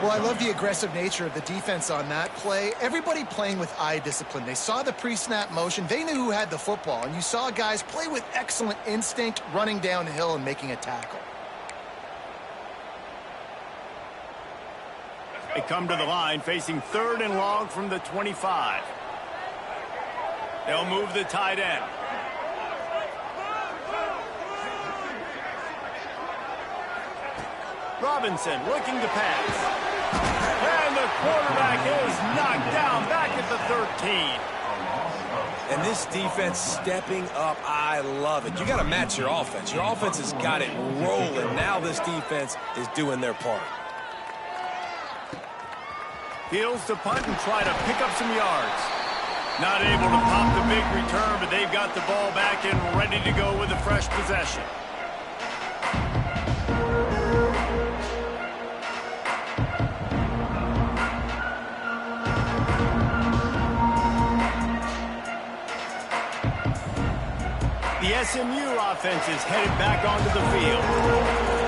Well, I love the aggressive nature of the defense on that play. Everybody playing with eye discipline. They saw the pre-snap motion. They knew who had the football, and you saw guys play with excellent instinct, running downhill and making a tackle. They come to the line facing 3rd and long from the 25. They'll move the tight end. Robinson looking to pass. And the quarterback is knocked down back at the 13. And this defense stepping up, I love it. You got to match your offense. Your offense has got it rolling. Now this defense is doing their part. Fields to punt and try to pick up some yards. Not able to pop the big return, but they've got the ball back and ready to go with a fresh possession. The SMU offense is headed back onto the field.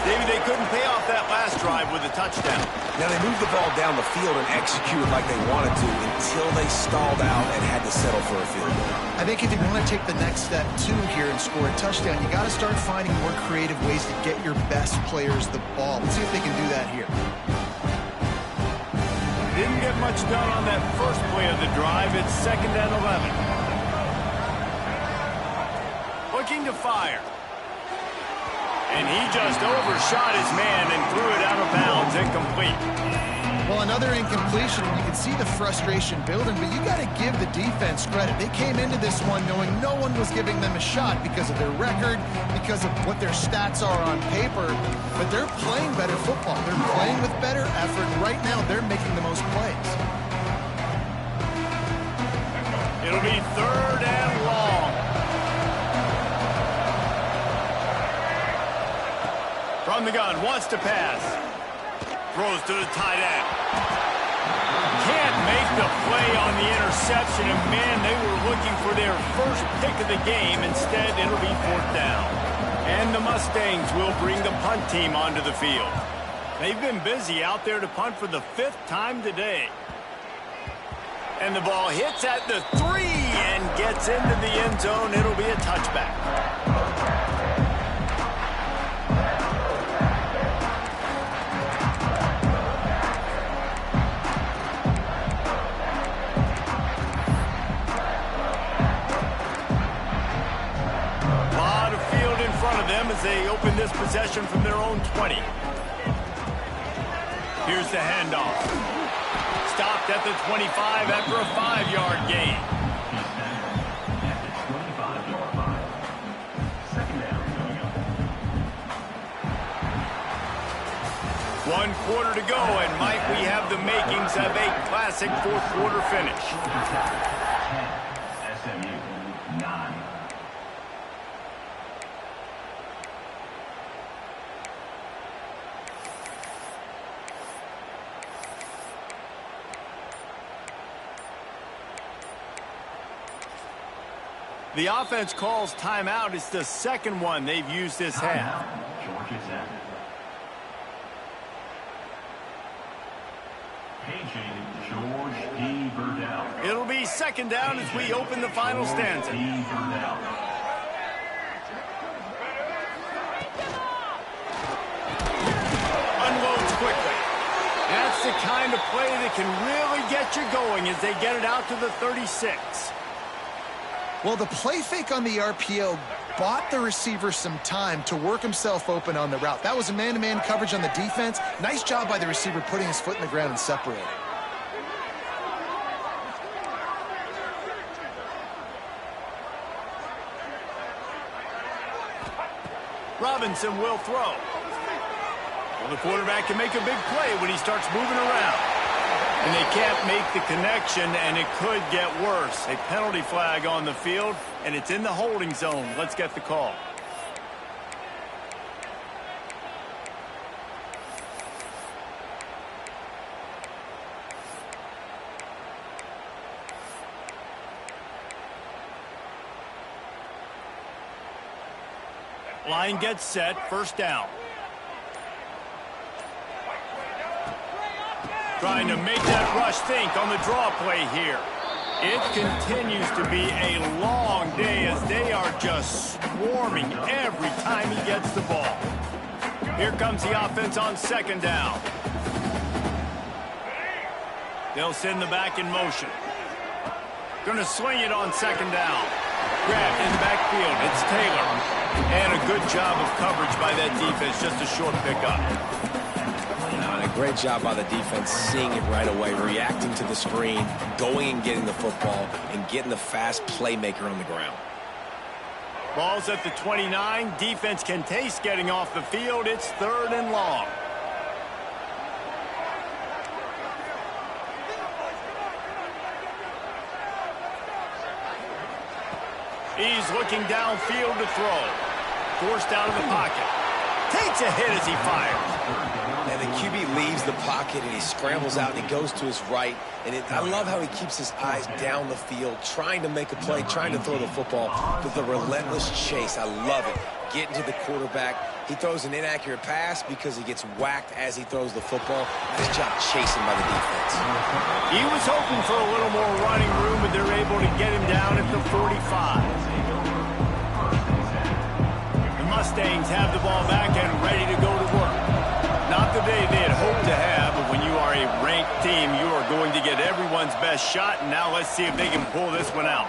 Maybe they couldn't pay off that last drive with a touchdown. Now they moved the ball down the field and executed like they wanted to until they stalled out and had to settle for a field goal. I think if you want to take the next step, too, here and score a touchdown, you got to start finding more creative ways to get your best players the ball. Let's see if they can do that here. Didn't get much done on that first play of the drive. It's 2nd and 11. Looking to fire. And he just overshot his man and threw it out of bounds, incomplete. Well, another incompletion, and you can see the frustration building, but you got to give the defense credit. They came into this one knowing no one was giving them a shot because of their record, because of what their stats are on paper, but they're playing better football. They're playing with better effort, and right now they're making the most plays. It'll be 3rd and long. From the gun, wants to pass. Throws to the tight end. Can't make the play on the interception, and man, they were looking for their first pick of the game. Instead, it'll be 4th down. And the Mustangs will bring the punt team onto the field. They've been busy out there to punt for the 5th time today. And the ball hits at the 3 and gets into the end zone. It'll be a touchback. As they open this possession from their own 20. Here's the handoff. Stopped at the 25 after a 5-yard gain. One quarter to go, and might we have the makings of a classic 4th quarter finish. SMU 9. The offense calls timeout. It's the 2nd one they've used this half. It'll be 2nd down as we open the final stanza. Unloads quickly. That's the kind of play that can really get you going as they get it out to the 36. Well, the play fake on the RPO bought the receiver some time to work himself open on the route. That was a man-to-man coverage on the defense. Nice job by the receiver putting his foot in the ground and separating. Robinson will throw. Well, the quarterback can make a big play when he starts moving around. And they can't make the connection, and it could get worse. A penalty flag on the field, and it's in the holding zone. Let's get the call. Line gets set, first down. Trying to make that rush think on the draw play here. It continues to be a long day as they are just swarming every time he gets the ball. Here comes the offense on second down. They'll send the back in motion. Going to swing it on second down. Grabbed in the backfield. It's Taylor. And a good job of coverage by that defense. Just a short pickup. And a great job by the defense seeing it right away, reacting to the screen, going and getting the football, and getting the fast playmaker on the ground. Ball's at the 29. Defense can taste getting off the field. It's third and long. He's looking downfield to throw. Forced out of the pocket. Takes a hit as he fires. And the QB leaves the pocket and he scrambles out and he goes to his right. And I love how he keeps his eyes down the field, trying to make a play, trying to throw the football with a relentless chase. I love it. Getting to the quarterback. He throws an inaccurate pass because he gets whacked as he throws the football. Nice job chasing by the defense. He was hoping for a little more running room, but they're able to get him down at the 45. The Mustangs have the ball back and ready to go to work. Not the day they had hoped to have, but when you are a ranked team, you are going to get everyone's best shot, and now let's see if they can pull this one out.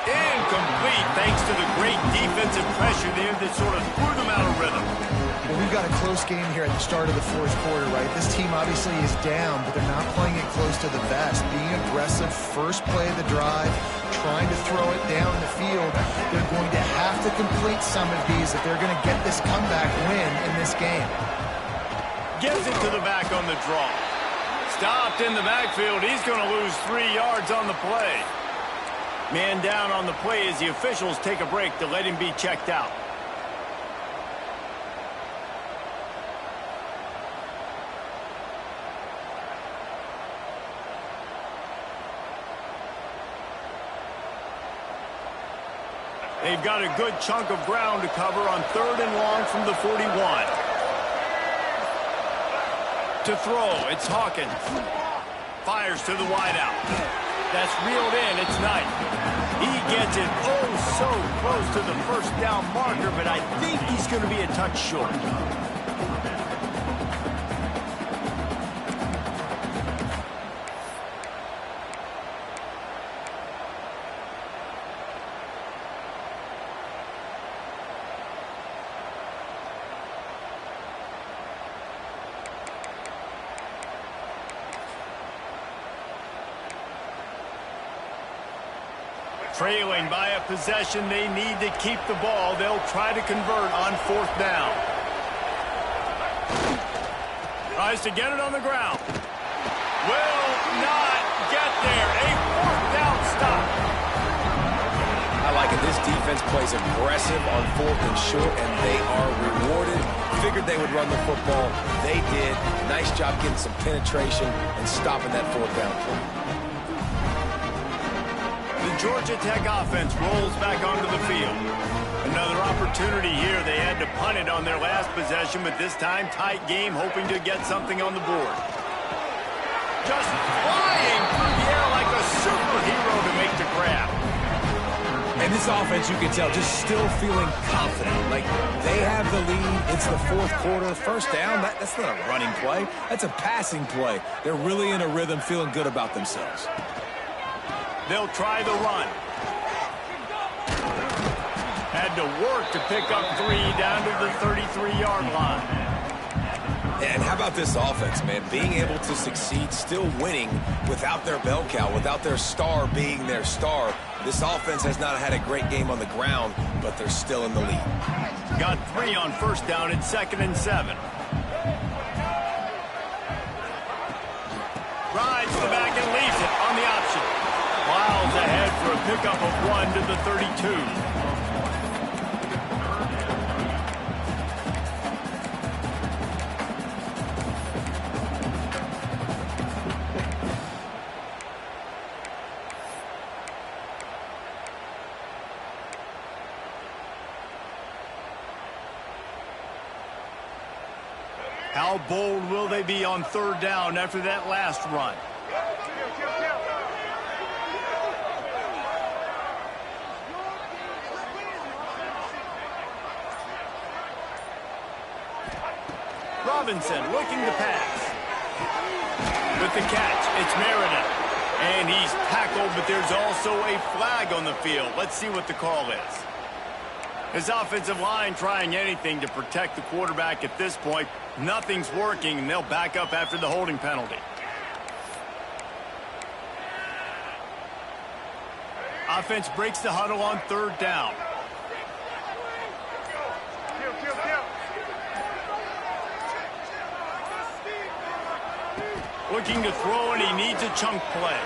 Incomplete, thanks to the great defensive pressure there that sort of threw them out of rhythm. Well, we've got a close game here at the start of the fourth quarter, right? This team obviously is down, but they're not playing it close to the vest. Being aggressive, first play of the drive, trying to throw it down the field. They're going to have to complete some of these if they're going to get this comeback win in this game. Gives it to the back on the draw. Stopped in the backfield. He's going to lose 3 yards on the play. Man down on the play as the officials take a break to let him be checked out. They've got a good chunk of ground to cover on third and long from the 41. To throw, it's Hawkins. Fires to the wideout. That's reeled in, it's Knight. He gets it so close to the first down marker, but I think he's going to be a touch short. Trailing by a possession, they need to keep the ball. They'll try to convert on fourth down. Tries to get it on the ground. Will not get there. A fourth down stop. I like it. This defense plays aggressive on fourth and short, and they are rewarded. Figured they would run the football. They did. Nice job getting some penetration and stopping that fourth down play. Georgia Tech offense rolls back onto the field. Another opportunity here. They had to punt it on their last possession, but this time tight game, hoping to get something on the board. Just flying through the air like a superhero to make the grab. And this offense, you can tell, just still feeling confident. Like, they have the lead. It's the fourth quarter. First down, that's not a running play. That's a passing play. They're really in a rhythm, feeling good about themselves. They'll try the run. Had to work to pick up 3 down to the 33-yard line. And how about this offense, man? Being able to succeed, still winning without their bell cow, without their star being their star. This offense has not had a great game on the ground, but they're still in the lead. Got 3 on first down at 2nd and 7. Rides the back and leaves it on the option. Miles ahead for a pickup of 1 to the 32. How bold will they be on third down after that last run? Robinson looking to pass. With the catch, it's Meredith. And he's tackled, but there's also a flag on the field. Let's see what the call is. His offensive line trying anything to protect the quarterback at this point. Nothing's working, and they'll back up after the holding penalty. Offense breaks the huddle on third down. Looking to throw, and he needs a chunk play.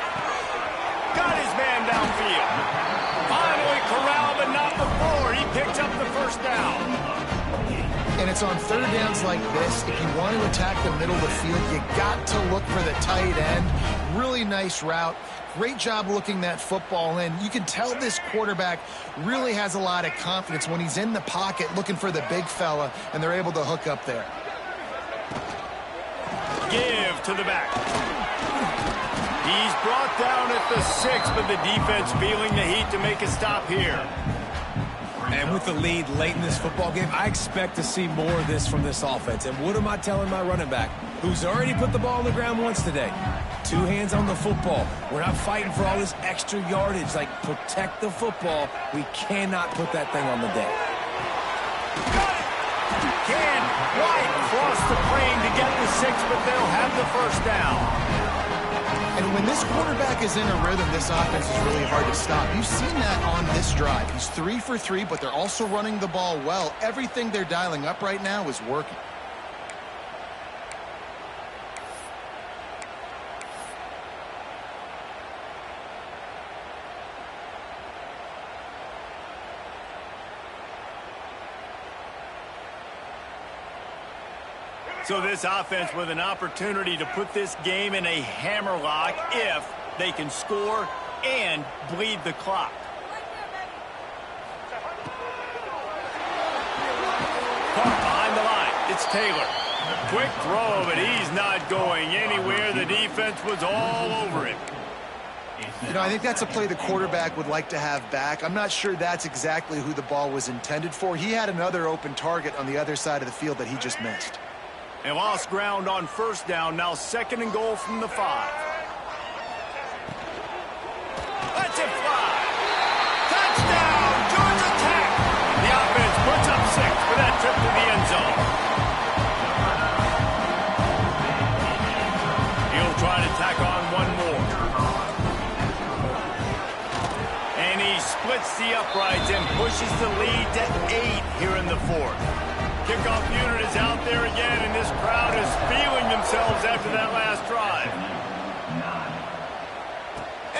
Got his man downfield. Finally corralled, but not before. He picks up the first down. And it's on third downs like this. If you want to attack the middle of the field, you got to look for the tight end. Really nice route. Great job looking that football in. You can tell this quarterback really has a lot of confidence when he's in the pocket looking for the big fella, and they're able to hook up there. Give to the back. He's brought down at the 6, but the defense feeling the heat to make a stop here. And with the lead late in this football game, I expect to see more of this from this offense. And what am I telling my running back, who's already put the ball on the ground once today? 2 hands on the football. We're not fighting for all this extra yardage. Like, protect the football. We cannot put that thing on the deck. Can White cross the plane to get the 6, but they'll have the first down. And when this quarterback is in a rhythm, this offense is really hard to stop. You've seen that on this drive. He's 3 for 3, but they're also running the ball well. Everything they're dialing up right now is working. So this offense with an opportunity to put this game in a hammerlock if they can score and bleed the clock. Caught behind the line. It's Taylor. Quick throw, but he's not going anywhere. The defense was all over him. You know, I think that's a play the quarterback would like to have back. I'm not sure that's exactly who the ball was intended for. He had another open target on the other side of the field that he just missed. They lost ground on first down. Now 2nd and goal from the 5. Let's it fly. Touchdown, Georgia Tech. The offense puts up 6 for that trip to the end zone. He'll try to tack on one more. And he splits the uprights and pushes the lead to 8 here in the 4th. Kickoff unit is out there again, and this crowd is feeling themselves after that last drive.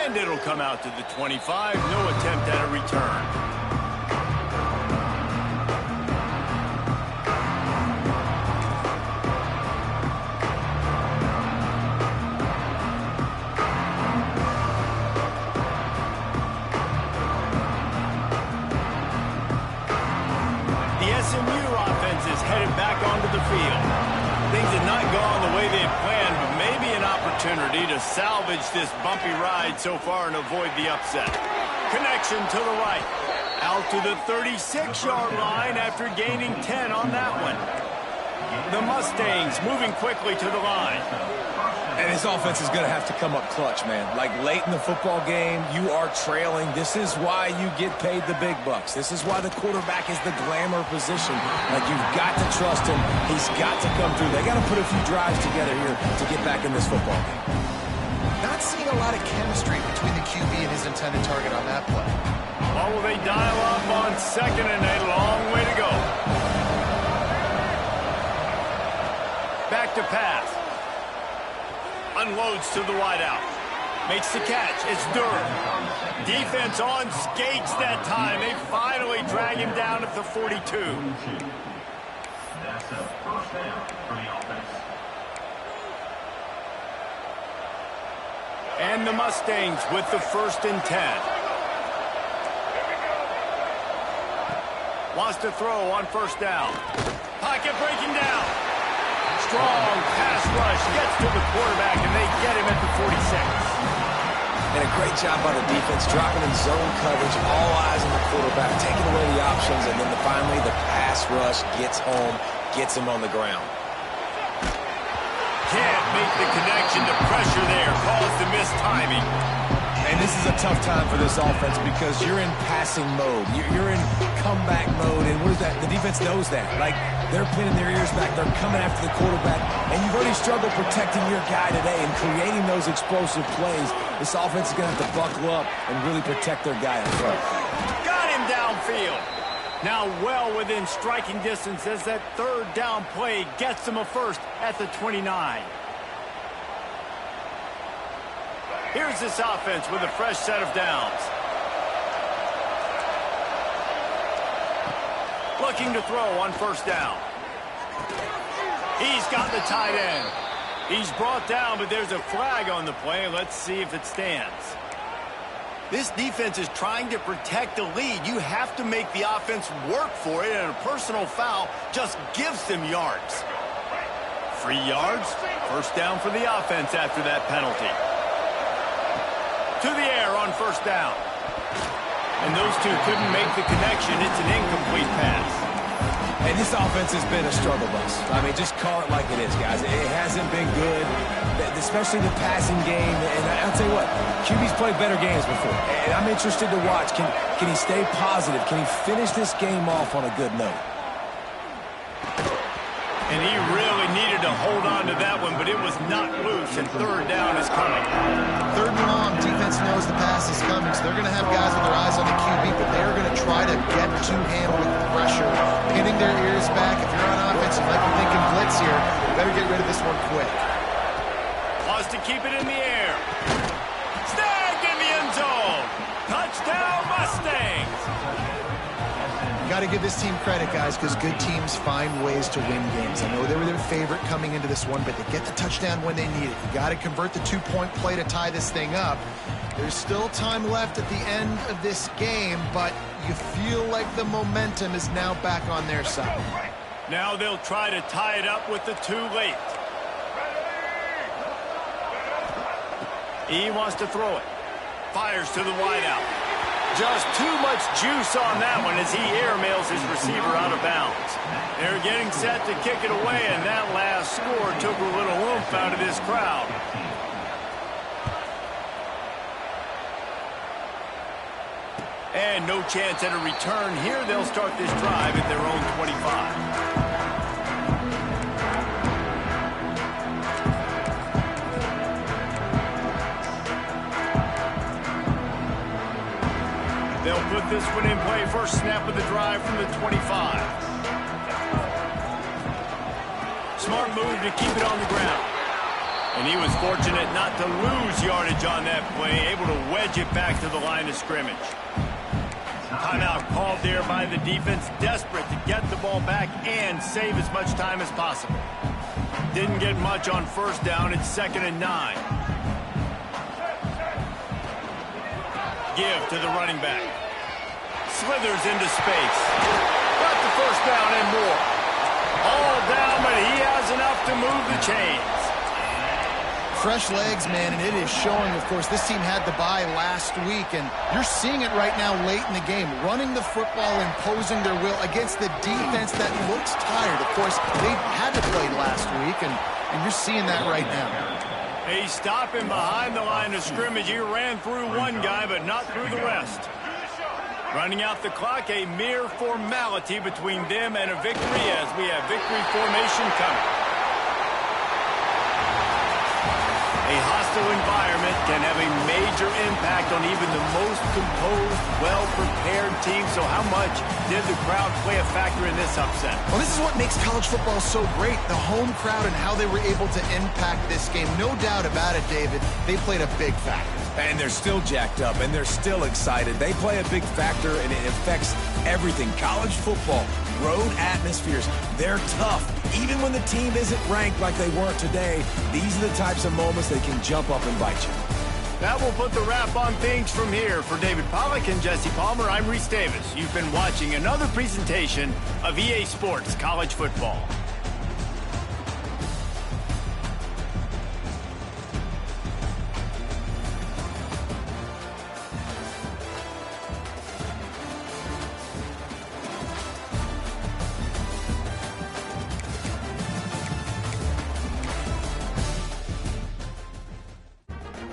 And it'll come out to the 25. No attempt at a return. Headed back onto the field. Things had not gone the way they had planned, but maybe an opportunity to salvage this bumpy ride so far and avoid the upset. Connection to the right. Out to the 36-yard line after gaining 10 on that one. The Mustangs moving quickly to the line. And his offense is going to have to come up clutch, man. Like, late in the football game, you are trailing. This is why you get paid the big bucks. This is why the quarterback is the glamour position. Like, you've got to trust him. He's got to come through. They got to put a few drives together here to get back in this football game. Not seeing a lot of chemistry between the QB and his intended target on that play. Or will they dial up on 2nd and a long way to go? Back to pass. Unloads to the wideout. Makes the catch. It's Durham. Defense on skates that time. They finally drag him down at the 42. That's a first down for the offense. And the Mustangs with the 1st and 10. Wants to throw on first down. Pocket breaking down. Strong pass rush gets to the quarterback, and they get him at the 46. And a great job by the defense, dropping in zone coverage, all eyes on the quarterback, taking away the options, and then finally the pass rush gets home, gets him on the ground. Can't make the connection. The pressure there caused the missed timing. And this is a tough time for this offense because you're in passing mode. You're in comeback mode, and what is that? The defense knows that. Like, they're pinning their ears back. They're coming after the quarterback, and you've already struggled protecting your guy today and creating those explosive plays. This offense is going to have to buckle up and really protect their guy up front. Got him downfield. Now well within striking distance as that third down play gets them a first at the 29. Here's this offense with a fresh set of downs. Looking to throw on first down. He's got the tight end. He's brought down, but there's a flag on the play. Let's see if it stands. This defense is trying to protect the lead. You have to make the offense work for it, and a personal foul just gives them yards. 3 yards, first down for the offense after that penalty. To the air on first down. And those two couldn't make the connection. It's an incomplete pass. And this offense has been a struggle bus. I mean, just call it like it is, guys. It hasn't been good, especially the passing game. And I'll tell you what, QB's played better games before. And I'm interested to watch. Can he stay positive? Can he finish this game off on a good note? And he really needed to hold on to that one, but it was not loose, and third down is coming. Third and long, defense knows the pass is coming, so they're going to have guys with their eyes on the QB, but they're going to try to get to him with pressure, pinning their ears back. If you're on offense, you might be thinking blitz here. You better get rid of this one quick. Wants to keep it in the air. Snagged in the end zone. Touchdown, Mustangs. Got to give this team credit, guys, because good teams find ways to win games. I know they were their favorite coming into this one, but they get the touchdown when they need it. You got to convert the two-point play to tie this thing up. There's still time left at the end of this game, but you feel like the momentum is now back on their side. Now they'll try to tie it up with the too late. He wants to throw it. Fires to the wideout. Just too much juice on that one as he airmails his receiver out of bounds. They're getting set to kick it away, and that last score took a little oomph out of this crowd. And no chance at a return here. They'll start this drive at their own 25. They'll put this one in play. First snap of the drive from the 25. Smart move to keep it on the ground. And he was fortunate not to lose yardage on that play, able to wedge it back to the line of scrimmage. Timeout called there by the defense, desperate to get the ball back and save as much time as possible. Didn't get much on first down. It's 2nd and 9. Give to the running back. Slithers into space. Got the first down and more. All down, but he has enough to move the chains. Fresh legs, man, and it is showing. Of course, this team had the bye last week, and you're seeing it right now late in the game. Running the football, imposing their will against the defense that looks tired. Of course, they had to play last week, and you're seeing that right now. He's stopping behind the line of scrimmage. He ran through one guy, but not through the rest. Running out the clock, a mere formality between them and a victory as we have victory formation coming. A hostile environment can have a major impact on even the most composed, well-prepared team. So how much did the crowd play a factor in this upset? Well, this is what makes college football so great, the home crowd and how they were able to impact this game. No doubt about it, David, they played a big factor. And they're still jacked up, and they're still excited. They play a big factor, and it affects everything. College football, road atmospheres, they're tough. Even when the team isn't ranked like they weren't today, these are the types of moments that can jump up and bite you. That will put the wrap on things from here. For David Pollack and Jesse Palmer, I'm Reese Davis. You've been watching another presentation of EA Sports College Football.